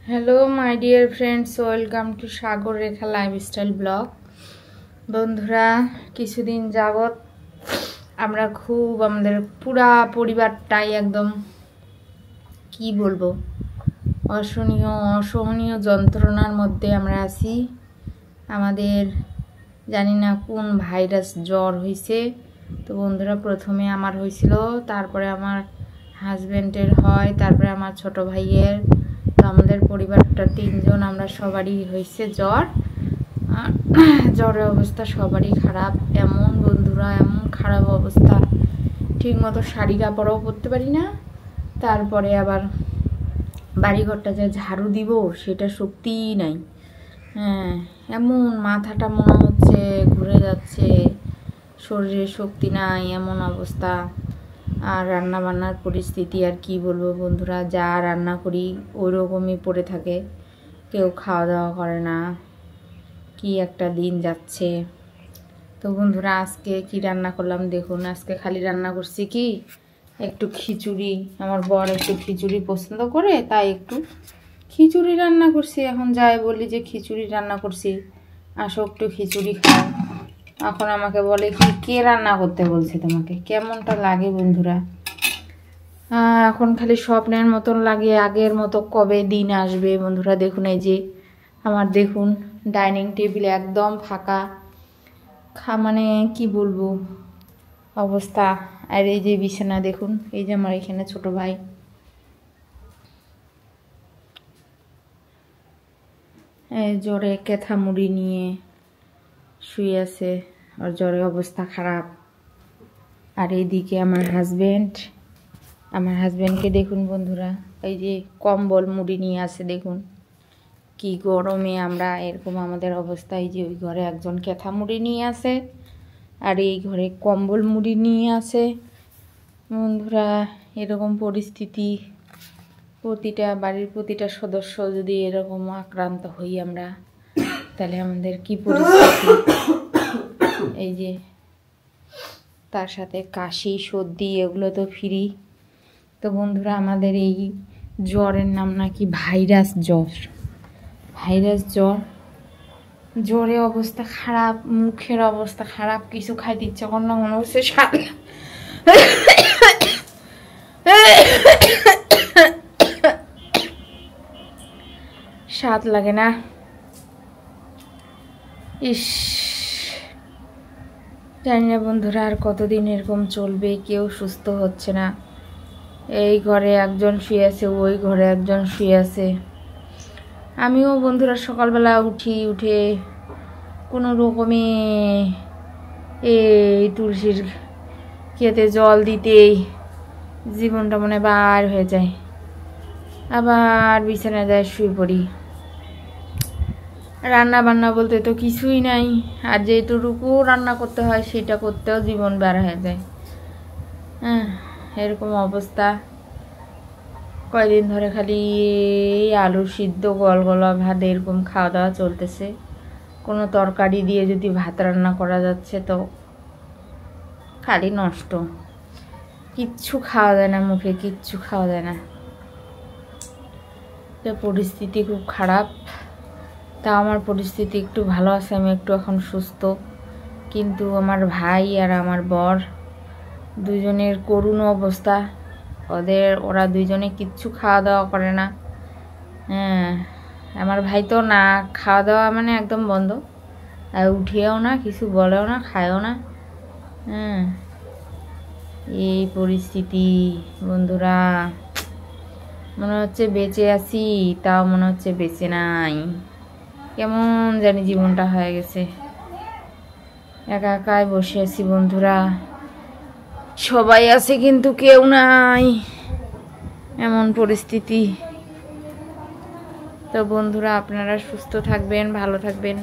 Hello my dear friends, welcome two Sagar Rekha lifestyle blog. বন্ধুরা, কিছুদিন যাবৎ আমরা আমাদের পুরা পরিবারটাই একদম কি বলবো অসহনীয় যন্ত্রণার মধ্যে আমরা আছি। আমাদের জানি না কোন ভাইরাস জ্বর হয়েছে। তো বন্ধুরা, প্রথমে আমার হয়েছিল, তারপরে আমার হাজব্যান্ডের হয়, তারপরে আমার ছোট ভাইয়ের। তো আমাদের পরিবারটা তিনজন, আমরা সবারই হয়েছে জ্বর। আর জ্বরের অবস্থা সবারই খারাপ। এমন বন্ধুরা, এমন খারাপ অবস্থা, ঠিক মতো শাড়ি কাপড়ও পরতে পারি না। তারপরে আবার বাড়িঘরটা যে ঝাড়ু দিব সেটা শক্তিই নাই। হ্যাঁ, এমন মাথাটা মনে হচ্ছে ঘুরে যাচ্ছে, শরীরে শক্তি নাই, এমন অবস্থা। আর রান্না বান্নার পরিস্থিতি আর কি বলবো বন্ধুরা, যা রান্না করি ওই রকমই পড়ে থাকে, কেউ খাওয়া দাওয়া করে না। কি একটা দিন যাচ্ছে। তো বন্ধুরা, আজকে কি রান্না করলাম দেখুন। আজকে খালি রান্না করছি কি একটু খিচুড়ি। আমার বর একটু খিচুড়ি পছন্দ করে, তাই একটু খিচুড়ি রান্না করছি। এখন যাই বলি যে খিচুড়ি রান্না করছি, আসো একটু খিচুড়ি খাও। এখন আমাকে বলে কি, কে রান্না করতে বলছে তোমাকে? কেমনটা লাগে বন্ধুরা। এখন খালি স্বপ্নের মতন লাগে, আগের মতো কবে দিন আসবে বন্ধুরা। দেখুন, এই যে আমার দেখুন ডাইনিং টেবিল একদম ফাঁকা, মানে কি বলবো অবস্থা। আর এই যে বিছানা দেখুন, এই যে আমার এখানে ছোট ভাই জ্বরে কেথা মুড়ি নিয়ে শুয়ে আছে, আর জ্বরের অবস্থা খারাপ। আর এইদিকে আমার হাজব্যান্ডকে দেখুন বন্ধুরা, এই যে কম্বল মুড়ি নিয়ে আছে। দেখুন কি গরমে আমরা এরকম আমাদের অবস্থা। এই যে ওই ঘরে একজন কেথা মুড়ি নিয়ে আছে, আর এই ঘরে কম্বল মুড়ি নিয়ে আছে বন্ধুরা। এরকম পরিস্থিতি, বাড়ির প্রতিটা সদস্য যদি এরকম আক্রান্ত হই আমরা, তাহলে আমাদের কি পরিস্থিতি। এই যে তার সাথে কাশি সর্দি এগুলো তো ফ্রি। তো বন্ধুরা, আমাদের এই জ্বরের নাম নাকি ভাইরাস জ্বর। জ্বরে অবস্থা খারাপ, মুখের অবস্থা খারাপ, কিছু খাইতে ইচ্ছা কর না, মনে হচ্ছে স্বাদ লাগে না। জানি না বন্ধুরা আর কতদিন এরকম চলবে, কেউ সুস্থ হচ্ছে না। এই ঘরে একজন শুয়ে আছে, ওই ঘরে একজন শুয়ে আছে। আমিও বন্ধুরা সকালবেলা উঠে কোনো রকমে এই তুলসীর খেতে জল দিতেই জীবনটা মনে বার হয়ে যায়, আবার বিছানায় যায় শুয়ে পড়ি। রান্না বান্না বলতে তো কিছুই নাই, আর যেটুকু রান্না করতে হয় সেটা করতেও জীবন বার হয়ে যায়। হ্যাঁ, এরকম অবস্থা। কয়দিন ধরে খালি আলু সিদ্ধ গলগলা ভাত এরকম খাওয়া দাওয়া চলতেছে। কোনো তরকারি দিয়ে যদি ভাত রান্না করা যাচ্ছে তো খালি নষ্ট, কিচ্ছু খাওয়া যায় না, মুখে কিচ্ছু খাওয়া যায় না। পরিস্থিতি খুব খারাপ। তা আমার পরিস্থিতি একটু ভালো আছে, আমি একটু এখন সুস্থ। কিন্তু আমার ভাই আর আমার বর দুজনের করুণ অবস্থা। ওরা দুইজনে কিচ্ছু খাওয়া দাওয়া করে না। হ্যাঁ, আমার ভাই তো না খাওয়া দাওয়া মানে একদম বন্ধ, আর উঠিয়েও না, কিছু বলেও না, খায়ও না। হ্যাঁ, এই পরিস্থিতি বন্ধুরা। মনে হচ্ছে বেঁচে আছি, তাও মনে হচ্ছে বেঁচে নাই। কেমন জানি জীবনটা হয়ে গেছে, একা একাই বসে আছি বন্ধুরা। সবাই আছে কিন্তু কেউ নাই, এমন পরিস্থিতি। তো বন্ধুরা, আপনারা সুস্থ থাকবেন, ভালো থাকবেন।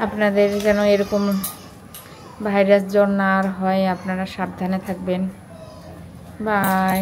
আপনাদের যেন এরকম ভাইরাস জ্বর না আর হয়, আপনারা সাবধানে থাকবেন। Bye.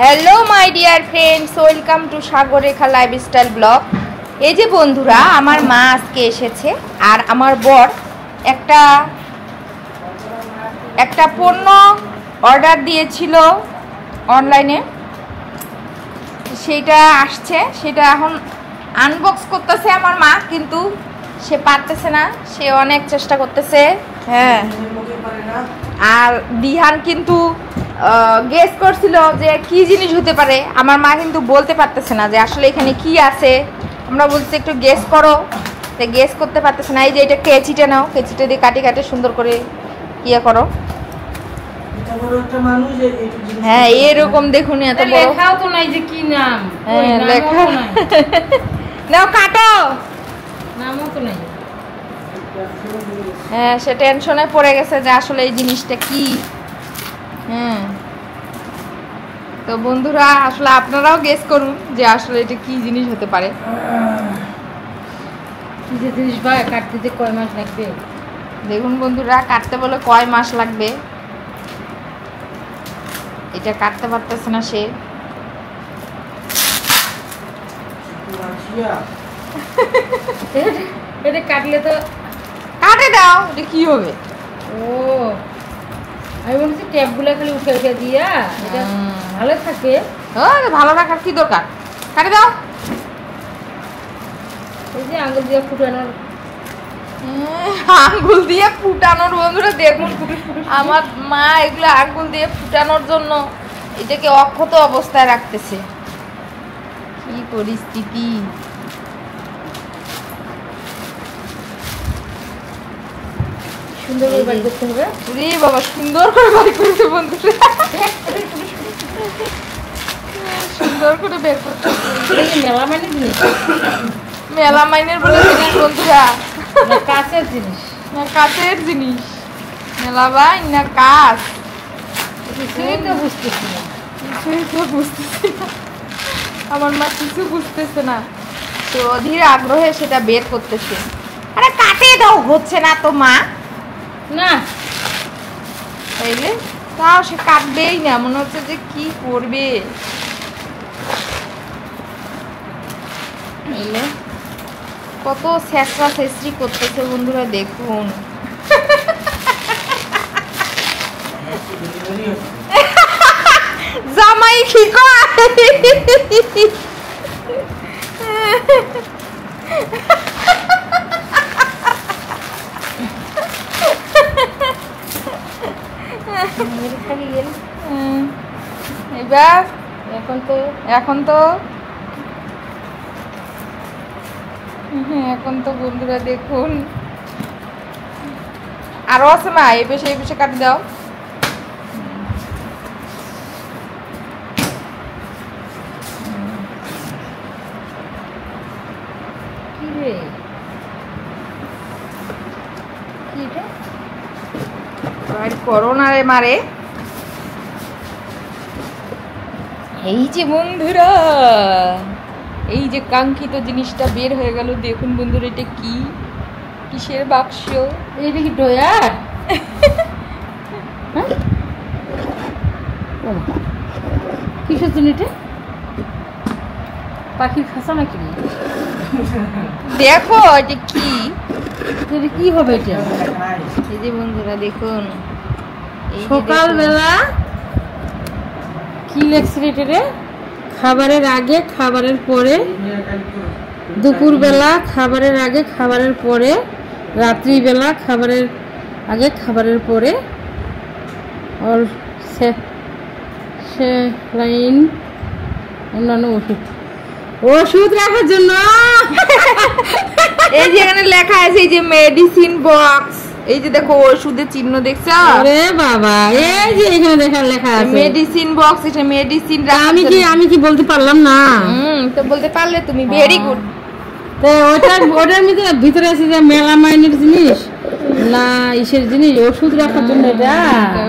Hello my dear friends, welcome to Sagarekha lifestyle blog. এই যে বন্ধুরা, আমার মা আজকে এসেছে আর আমার বর একটা পণ্য অর্ডার দিয়েছিল অনলাইনে, সেইটা আসছে, সেটা এখন আনবক্স করতেছে আমার মা, কিন্তু সে পারতেছে না, সে অনেক চেষ্টা করতেছে। হ্যাঁ, আর দিহান কিন্তু গেস করছিল যে কি জিনিস হতে পারে। আমার মা কিন্তু বলতে পারতেছে না যে আসলে এখানে কি আছে। আমরা বলছি একটু গেস করো, তো গেস করতে পারতেছে না। এই যে এটা কেচিটা নাও, কেচিটা দিয়ে কাটে কাটে সুন্দর করে ইয়ে করো। হ্যাঁ, এরকম দেখুন, এত বড় লেখাও তো নাই যে কি নাম। হ্যাঁ, লেখা নাও, কাটো, নামও তো নাই। হ্যাঁ, সে টেনশনে পড়ে গেছে যে আসলে এই জিনিসটা কি। হ্যাঁ, তো বন্ধুরা আসলে আপনারাও গেস করুন যে আসলে এটা কি জিনিস হতে পারে। কি যে জিনিস ভাই, কাটতে যে কয় মাস লাগবে। দেখুন বন্ধুরা, কাটতে বলে কয় মাস লাগবে, এটা কাটতে পারতেছে না সে। এটা কাটলে তো কাটে দাও, এটা কি হবে? ও, আমি বলছি ট্যাপগুলো খালি উঠে উঠে দিয়া এটা ভালো থাকে। ভালো রাখার কি দরকার, কাটে দাও। এই যে আঙুল দিয়ে ফুটানোর, আঙ্গুল দিয়ে ফুটানোর বন্ধুরা দেখুন, আমার মা এগুলো আঙ্গুল দিয়ে ফুটানোর জন্য এটাকে অক্ষত অবস্থায় রাখতেছে। কি পরিস্থিতি! সুন্দর করে বাড়ি করতে হবে। রে বাবা, সুন্দর করে বাড়ি করেছে বন্ধুরা, সুন্দর করে বের করতে। মেলামাইনের জিনিস, মেলামাইনের বলে জিনিস বন্ধুরা, কাঁচের জিনিস না কাচের জিনিস। মেলামাইন না কাচ, কিছুই তো বুঝতেছি না। কিছুই তো বুঝতেছি না, আমার মা কিছু বুঝতেছে না, তো অধীর আগ্রহে সেটা বের করতেছে। আরে কাটে দাও, হচ্ছে না তো মা। না তাইলে তাও সে কাটবেই না, মনে হচ্ছে যে কি করবে। কত ছেঁচড়া ছেঁচড়ি করতেছে বন্ধুরা, দেখুন। জামাই কি কয়? এবার এখন তো বন্ধুরা দেখুন, আরো আছে মা, এই পেশে কাটি দাও। কি রে, কি রে করোনা রে মারে। এই যে বন্ধুরা, এই যে কাঙ্ক্ষিত জিনিসটা বের হয়ে গেল, দেখুন বন্ধুরা, এটা কি, কিসের বাক্স? এইটা কি ডয়ার? কিসের জন্য এটা? পাখির খাঁচা নাকি? দেখো এটা কি, এটা কি হবে এটা? এই যে বন্ধুরা দেখুন, সকালবেলা কি লেখছে এটা? খাবারের আগে, খাবারের পরে, দুপুরবেলা খাবারের আগে, খাবারের পরে, রাত্রিবেলা খাবারের আগে, খাবারের পরে, আর স্যালাইন অন্যান্য ওষুধ রাখার জন্য। এই যে এখানে লেখা আছে, এই যে মেডিসিন বক্স, এই যে দেখো ওষুধের চিহ্ন দেখছো? আরে বাবা, এই যে এখানে লেখা আছে মেডিসিন বক্স, এটা মেডিসিন। আমি কি বলতে পারলাম না? তো বলতে পারলে তুমি, ভেরি গুড। তো ওটার ভিতরে আছে যে মেলামাইনের জিনিস না ইসের জিনিস, ওষুধ রাখার জন্য। এটা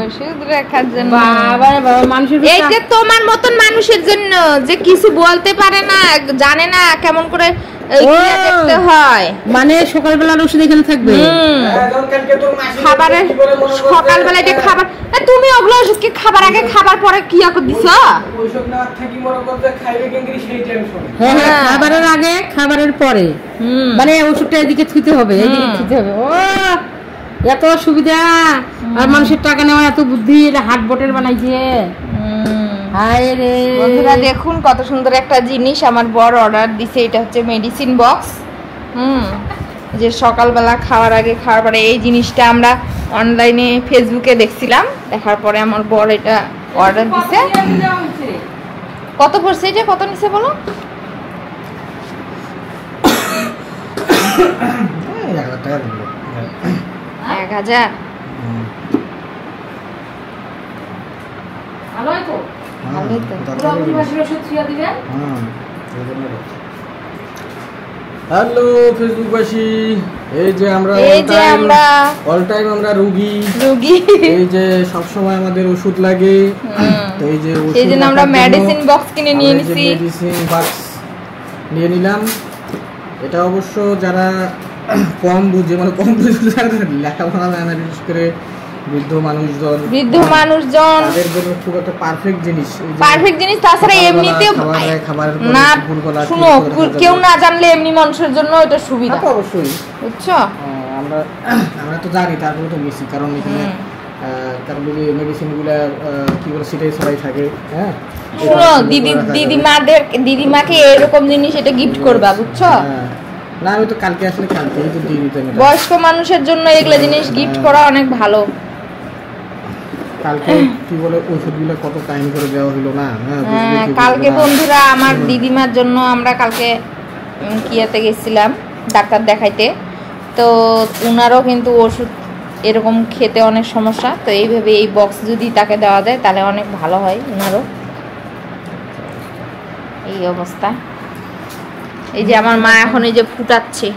ওষুধ রাখার জন্য। বাবা মানুষের, এই যে তোমার মতন মানুষের জন্য যে কিছু বলতে পারে না, জানে না কেমন করে দেখতে হয়। মানে সকালবেলার ওষুধ এখানে থাকবে, খাবারের সকালবেলা এটা খাবার। তুমি তুমি ওগুলো ওষুধ কি খাবার আগে খাবার পরে কি করে দিছো? ওষুধ না থাকি মনে করতে খাইবে কেঙ্গি সেই টেনশন। হ্যাঁ খাবারের আগে খাবারের পরে মানে ওষুধটা এদিকে থুইতে হবে এদিকে থুইতে হবে। ও এত সুবিধা আর মানুষের টাকা নেওয়া এত বুদ্ধি, এটা হাট বটের বানাইছে। হায় রে বন্ধুরা দেখুন কত সুন্দর একটা জিনিস আমার বড় অর্ডার দিছে। এটা হচ্ছে মেডিসিন বক্স। যে সকালবেলা খাওয়ার আগে খাওয়ার পরে এই জিনিসটা আমরা অনলাইনে ফেসবুকে দেখছিলাম, দেখার পরে আমার বড় এটা অর্ডার দিছে। কত পড়ছে এটা, কত নিছে বলো? 1000। ভালোই তো ভালোই তো। পুরোপুরি ভাষার ওষুধ ছুঁয়া দিবেন। হ্যালো ফেসবুকবাসী, এই যে আমরা অল টাইম আমরা রোগী, এই যে সব সময় আমাদের ওষুধ লাগে, তো এই যে এই জন্য আমরা মেডিসিন বক্স কিনে নিয়ে নিছি। মেডিসিন বক্স নিয়ে নিলাম। এটা অবশ্য যারা কম বুঝে মানে কম বুঝে লেখাপড়া জানে না, বিশেষ করে বৃদ্ধ মানুষজন তাদের জন্য খুব একটা পারফেক্ট জিনিস। তাছাড়া এমনিতেও না, শুনো, কেউ না জানলে এমনি মানুষের জন্য এটা সুবিধা অবশ্যই, বুঝছো? আমরা তো জানি, তারপরে তো মিশি, কারণ এখানে কারণ মেডিসিনগুলো কি বলে সেটাই সবাই থাকে। হ্যাঁ শুনো, দিদিমাকে এরকম জিনিস এটা গিফট করবা, বুঝছো? না আমি তো কালকে আসলে কালকেই তো দিয়ে দিতাম। বয়স্ক মানুষের জন্য এগুলা জিনিস গিফট করা অনেক ভালো। কালকে কি বলে ওষুধগুলো কত টাইম করে দেওয়া হলো না? হ্যাঁ কালকে বন্ধুরা আমার দিদিমার জন্য আমরা কালকে কিয়াতে গেছিলাম ডাক্তার দেখাইতে, তো উনারও কিন্তু ওষুধ এরকম খেতে অনেক সমস্যা, তো এইভাবে এই বক্স যদি তাকে দেওয়া যায় তাহলে অনেক ভালো হয় উনারও। এই অবস্থা। এই যে আমার মা এখন এই যে ফুটাচ্ছে।